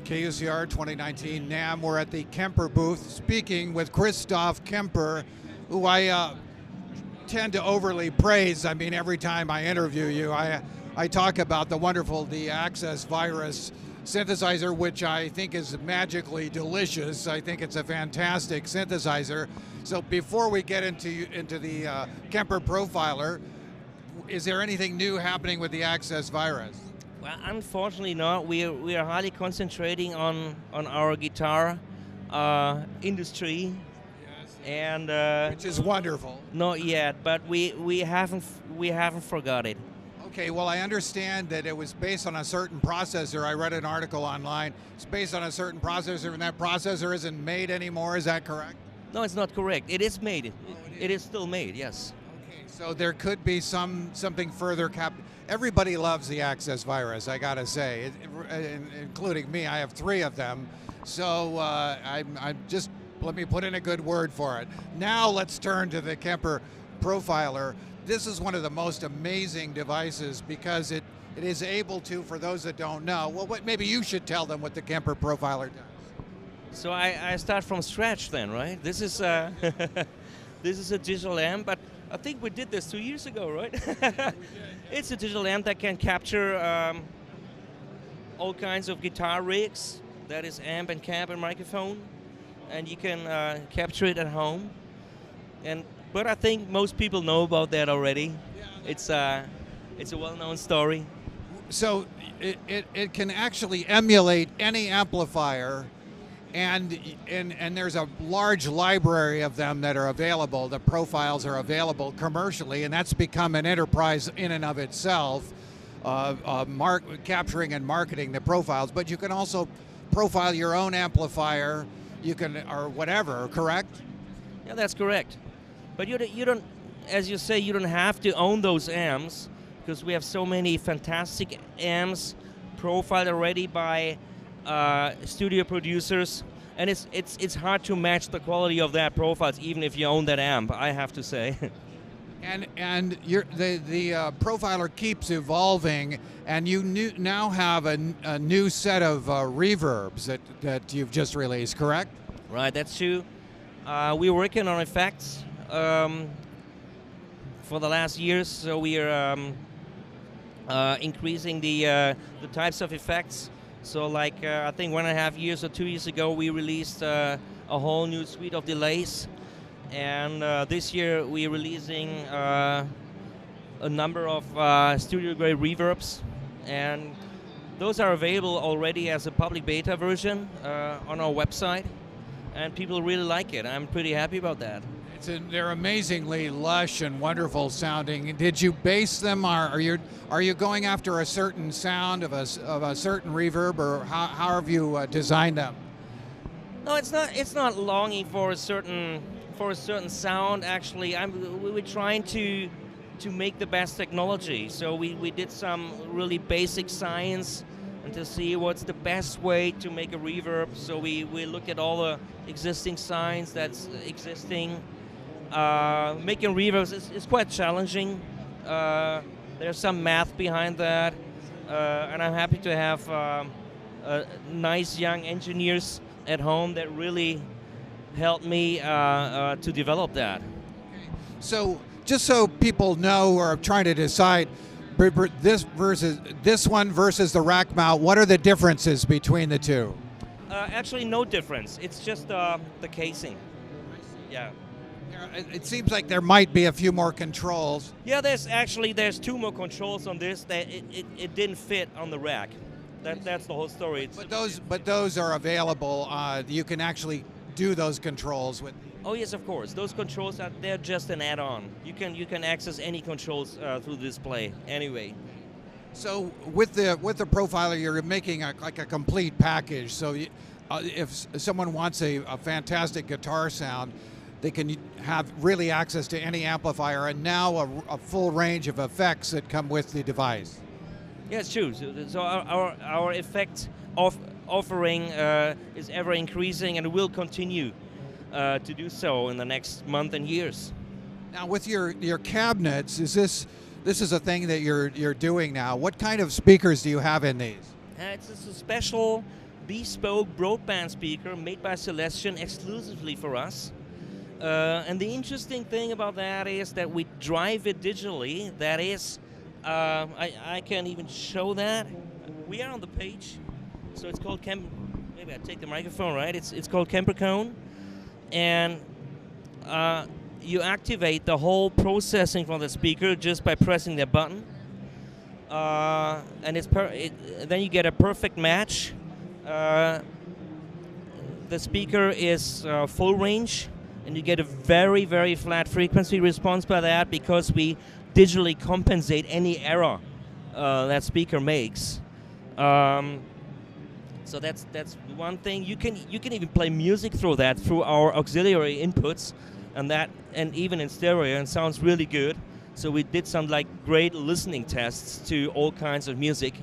KUCR 2019 NAMM. We're at the Kemper booth speaking with Christoph Kemper, who I tend to overly praise. I mean, every time I interview you, I talk about the wonderful Access virus synthesizer, which I think is magically delicious. I think it's a fantastic synthesizer. So before we get into the Kemper Profiler, is there anything new happening with the Access virus? Well, unfortunately not. We are highly concentrating on our guitar industry, yes. And which is wonderful. Not yet, but we haven't forgot it. Okay, well, I understand that it was based on a certain processor. I read an article online. It's based on a certain processor, and that processor isn't made anymore. Is that correct? No, it's not correct. It is made. It is still made. Yes. Okay, so there could be something further. Everybody loves the Access virus, I gotta say, including me. I have 3 of them. So I'm just, let me put in a good word for it. Now let's turn to the Kemper Profiler. This is one of the most amazing devices because it is able to, for those that don't know, well, maybe you should tell them what the Kemper Profiler does. So I start from scratch then, right? This is this is a digital amp, but I think we did this 2 years ago, right? It's a digital amp that can capture all kinds of guitar rigs. That is amp and cab and microphone, and you can capture it at home. But I think most people know about that already. Yeah, it's a well-known story. So it can actually emulate any amplifier, and there's a large library of them that are available. The profiles are available commercially, and that's become an enterprise in and of itself, capturing and marketing the profiles. But you can also profile your own amplifier, or whatever, correct? Yeah, that's correct. But you don't, as you say, you don't have to own those amps, because we have so many fantastic amps profiled already by studio producers, and it's hard to match the quality of that profiles even if you own that amp, I have to say. And the profiler keeps evolving, and you now have a new set of reverbs that you've just released, correct? Right, that's true. We're working on effects for the last years, so we are increasing the types of effects. So like I think 1.5 years or 2 years ago, we released a whole new suite of delays. And this year we're releasing a number of studio-grade reverbs. And those are available already as a public beta version on our website. And people really like it. I'm pretty happy about that. They're amazingly lush and wonderful sounding. Did you base them? Are you going after a certain sound of a certain reverb, or how have you designed them? No, it's not longing for a certain sound. Actually, we're trying to make the best technology. So we did some really basic science and to see what's the best way to make a reverb. So we look at all the existing science that's existing. Making reverbs is quite challenging. There's some math behind that, and I'm happy to have nice young engineers at home that really helped me to develop that. Okay. So just so people know or are trying to decide, this one versus the rack mount, what are the differences between the two? Actually, no difference. It's just the casing. Yeah. It seems like there might be a few more controls. Yeah, there's 2 more controls on this that it didn't fit on the rack. That's the whole story. But those are available. You can actually do those controls with. Oh yes, of course. Those controls they're just an add-on. You can access any controls through the display anyway. So with the profiler, you're making like a complete package. So if someone wants a fantastic guitar sound, they can have really access to any amplifier, and now a full range of effects that come with the device. Yeah, it's true. So our effect offering is ever increasing, and will continue to do so in the next month and years. Now, with your cabinets, this is a thing that you're doing now. What kind of speakers do you have in these? It's a special bespoke broadband speaker made by Celestion exclusively for us. And the interesting thing about that is that we drive it digitally. That is, I can even show that. We are on the page, so it's called Kemper. Maybe I take the microphone, right? It's called Kemper Cone, and you activate the whole processing from the speaker just by pressing the button, and then you get a perfect match. The speaker is full range, and you get a very, very flat frequency response by that because we digitally compensate any error that speaker makes. So that's one thing. You can even play music through that through our auxiliary inputs, and even in stereo, and sounds really good. So we did some like great listening tests to all kinds of music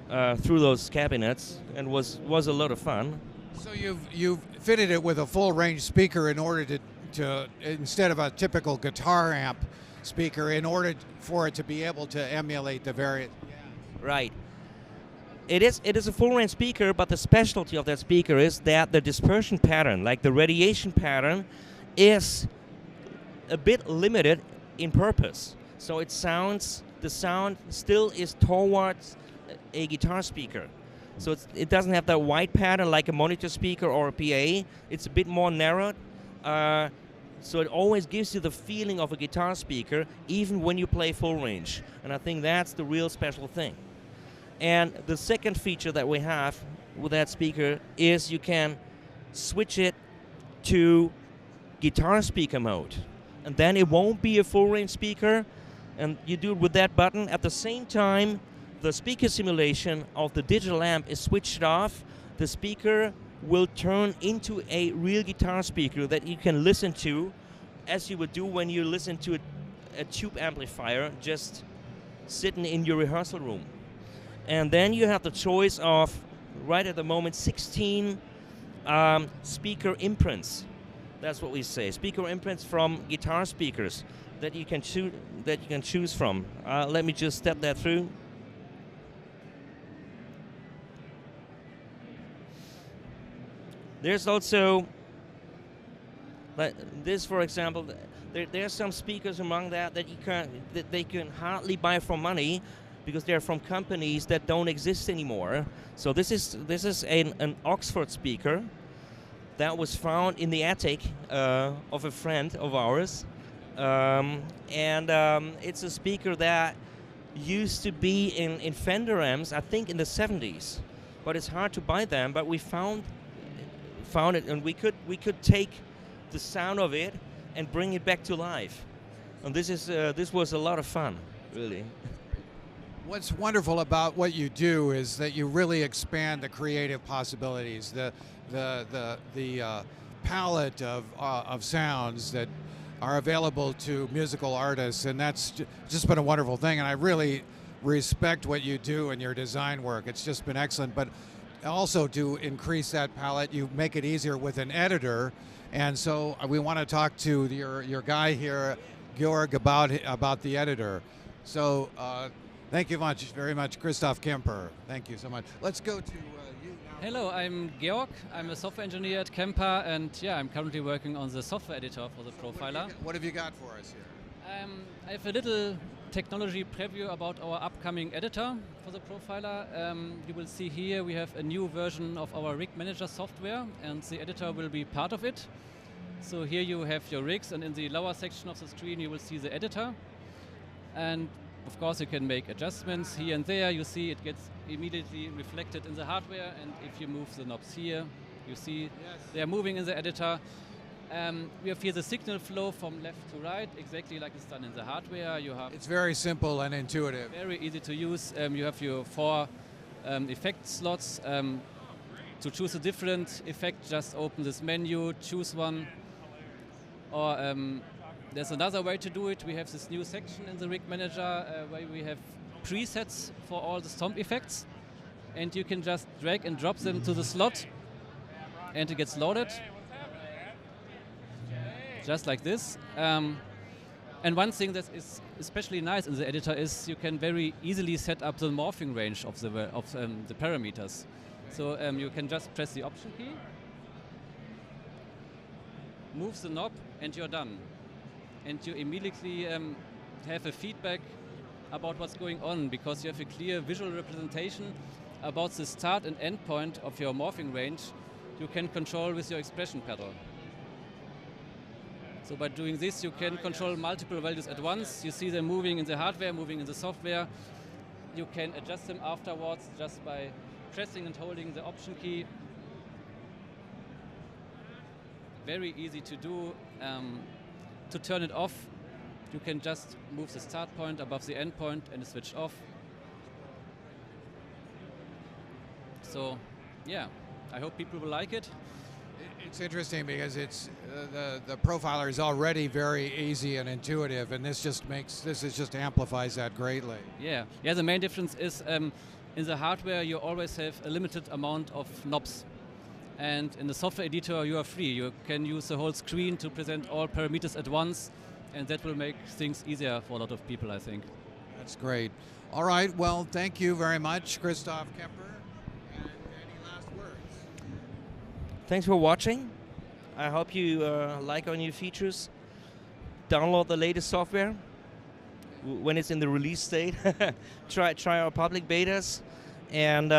through those cabinets, and was a lot of fun. So you've fitted it with a full range speaker in order to instead of a typical guitar amp speaker, in order for it to be able to emulate the various. Right. It is a full range speaker, but the specialty of that speaker is that the dispersion pattern, like the radiation pattern, is a bit limited in purpose. So the sound still is towards a guitar speaker. So it doesn't have that wide pattern like a monitor speaker or a PA. It's a bit more narrowed. So it always gives you the feeling of a guitar speaker, even when you play full range. And I think that's the real special thing. And the second feature that we have with that speaker is you can switch it to guitar speaker mode. And then it won't be a full range speaker, and you do it with that button. At the same time, the speaker simulation of the digital amp is switched off. The speaker will turn into a real guitar speaker that you can listen to as you would do when you listen to a tube amplifier just sitting in your rehearsal room. And then you have the choice of, right at the moment, 16 speaker imprints. That's what we say. Speaker imprints from guitar speakers that you can choose from. Let me just step that through. There's also, like this, for example. There are some speakers among that they can hardly buy for money, because they're from companies that don't exist anymore. So this is an Oxford speaker that was found in the attic of a friend of ours, and it's a speaker that used to be in Fender amps, I think in the 70s, but it's hard to buy them. But we found it, and we could take the sound of it and bring it back to life, and this was a lot of fun, really. What's wonderful about what you do is that you really expand the creative possibilities, the palette of sounds that are available to musical artists, and that's just been a wonderful thing. And I really respect what you do in your design work. It's just been excellent. But also to increase that palette, you make it easier with an editor. And so we want to talk to your guy here, Georg, about the editor. So. Thank you very much, Christoph Kemper. Thank you so much. Let's go to you now. Hello, I'm Georg. I'm a software engineer at Kemper, and yeah, I'm currently working on the software editor for the Profiler. What have you got for us here? I have a little technology preview about our upcoming editor for the Profiler. You will see here we have a new version of our rig manager software, and the editor will be part of it. So here you have your rigs, and in the lower section of the screen you will see the editor. And of course, you can make adjustments here and there. You see it gets immediately reflected in the hardware, and if you move the knobs here, you see they are moving in the editor. We have here the signal flow from left to right, exactly like it's done in the hardware. It's very simple and intuitive. Very easy to use. You have your 4 effect slots. To choose a different effect, just open this menu, choose one, or there's another way to do it. We have this new section in the rig manager where we have presets for all the stomp effects, and you can just drag and drop them to the slot, and it gets loaded, just like this. And one thing that is especially nice in the editor is you can very easily set up the morphing range of the parameters. So you can just press the Option key, move the knob, and you're done. And you immediately have a feedback about what's going on, because you have a clear visual representation about the start and end point of your morphing range you can control with your expression pedal. So by doing this, you can control multiple values at once. You see them moving in the hardware, moving in the software. You can adjust them afterwards just by pressing and holding the Option key. Very easy to do. To turn it off, you can just move the start point above the end point and switch off. So, yeah, I hope people will like it. It's interesting because it's the profiler is already very easy and intuitive, and this just amplifies that greatly. Yeah. The main difference is in the hardware you always have a limited amount of knobs, and in the software editor you are free. You can use the whole screen to present all parameters at once, and that will make things easier for a lot of people, I think. That's great. All right. Well, thank you very much, Christoph Kemper. And any last words? Thanks for watching. I hope you like our new features. Download the latest software when it's in the release state. try our public betas, and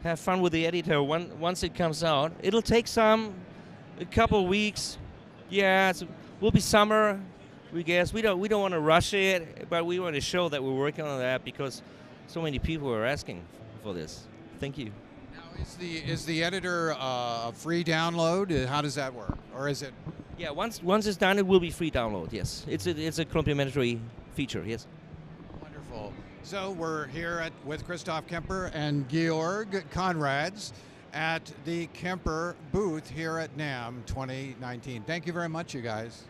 have fun with the editor once it comes out. It'll take a couple weeks. Yeah, will be summer, we guess. We don't want to rush it, but we want to show that we're working on that because so many people are asking for this. Thank you. Now, is the editor a free download? How does that work, or is it? Yeah, once it's done, it will be free download. Yes, it's a complimentary feature. Yes. Wonderful. So we're here with Christoph Kemper and Georg Conrads at the Kemper booth here at NAMM 2019. Thank you very much, you guys.